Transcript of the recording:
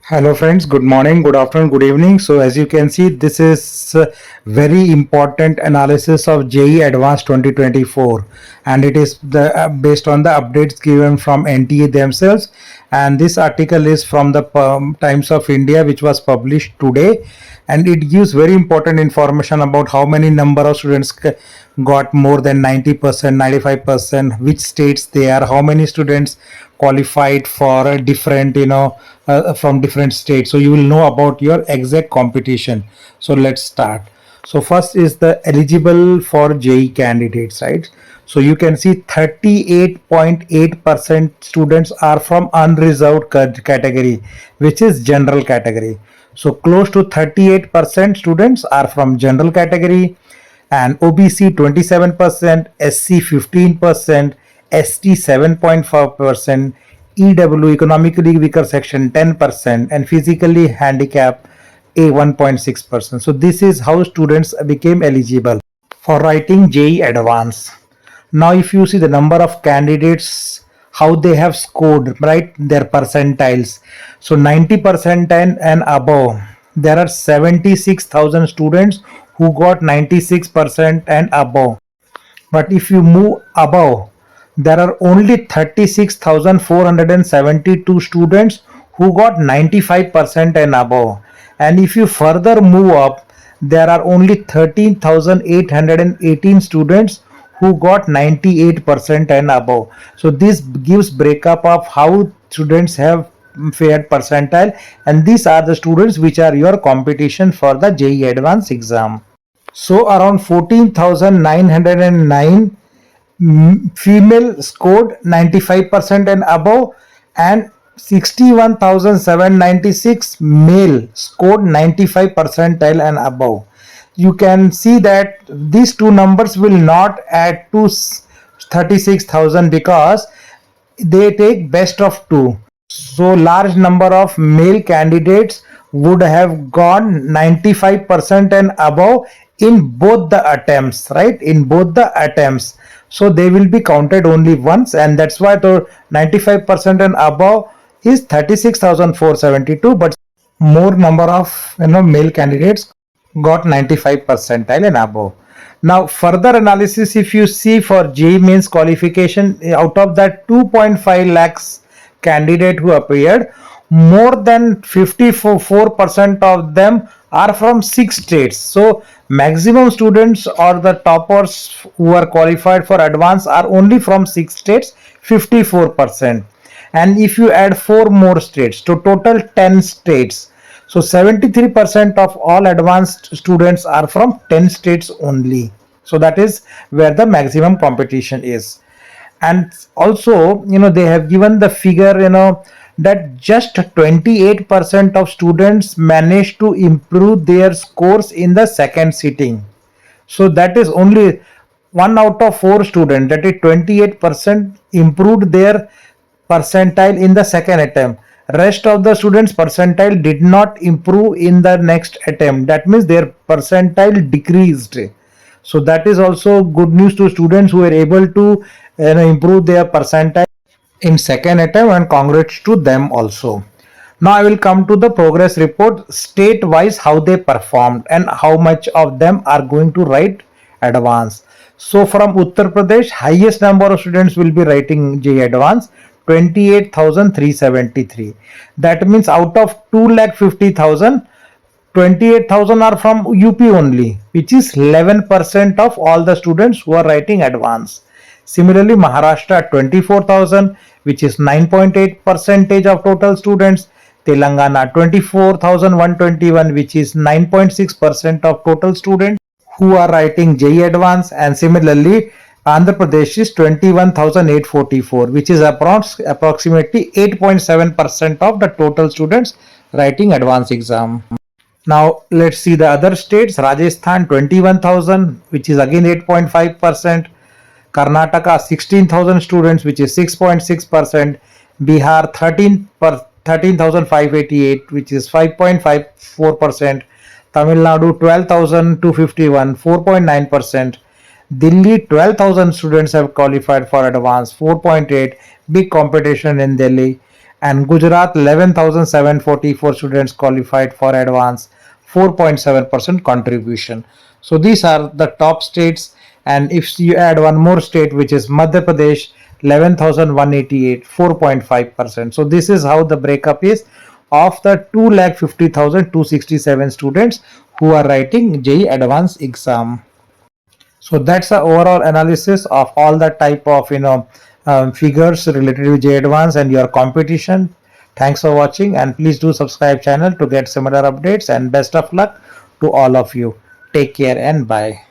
Hello friends, good morning, good afternoon, good evening. So as you can see, this is very important analysis of JEE Advanced 2024 and it is based on the updates given from NTA themselves, and this article is from the Times of India, which was published today, and it gives very important information about how many number of students got more than 90%, 95%, which states they are, how many students qualified for a different from different states. So you will know about your exact competition. So let's start. So first is the eligible for JEE candidates, right? So you can see 38.8% students are from unreserved category, which is general category. So close to 38% students are from general category, and OBC 27%, SC 15%, ST 7.5%, EW economically weaker section 10%, and physically handicapped A 1.6%. So this is how students became eligible for writing JEE Advance. Now if you see the number of candidates, how they have scored, right, their percentiles. So 90 percentile and above, there are 76,000 students who got 96% and above. But if you move above, there are only 36,472 students who got 95% and above. And if you further move up, there are only 13,818 students who got 98% and above. So this gives breakup of how students have fared percentile, and these are the students which are your competition for the JEE Advanced exam. So around 14,909 female scored 95% and above, and 61,796 male scored 95 percentile and above. You can see that these two numbers will not add to 36,000 because they take best of two. So large number of male candidates would have gone 95% and above in both the attempts, right? In both the attempts. So they will be counted only once, and that's why the 95% and above is 36,472, but more number of male candidates got 95 percentile and above. Now further analysis, if you see for JEE Mains qualification, out of that 2.5 lakhs candidate who appeared, more than 54% of them are from 6 states. So maximum students or the toppers who are qualified for advance are only from 6 states, 54%. And if you add 4 more states, to total 10 states. So 73% of all advanced students are from 10 states only. So that is where the maximum competition is. And also, they have given the figure, that just 28% of students managed to improve their scores in the second sitting. So that is only 1 out of 4 students, that is 28%, improved their percentile in the second attempt. Rest of the students percentile did not improve in the next attempt. That means their percentile decreased. So that is also good news to students who were able to improve their percentile in second attempt, and congrats to them also. Now I will come to the progress report state wise, how they performed and how much of them are going to write advance. So from Uttar Pradesh, highest number of students will be writing JEE Advance, 28,373. That means out of 2,50,000, 28,000 are from UP only, which is 11% of all the students who are writing advance. Similarly, Maharashtra 24,000, which is 9.8% of total students. Telangana 24,121, which is 9.6% of total students who are writing JEE Advance. And similarly, Andhra Pradesh is 21,844, which is approximately 8.7% of the total students writing advanced exam. Now let's see the other states. Rajasthan 21,000, which is again 8.5%. Karnataka 16,000 students, which is 6.6%. Bihar 13,588, which is 5.54%. Tamil Nadu 12,251, 4.9%. Delhi 12,000 students have qualified for advance, 4.8. Big competition in Delhi. and Gujarat 11,744 students qualified for advance, 4.7% contribution. So these are the top states, and if you add one more state which is Madhya Pradesh, 11,188, 4.5%. So this is how the breakup is of the 2,50,267 students who are writing JEE advanced exam. So that's the overall analysis of all the type of figures related to J Advance and your competition. Thanks for watching, and please do subscribe channel to get similar updates, and best of luck to all of you. Take care and bye.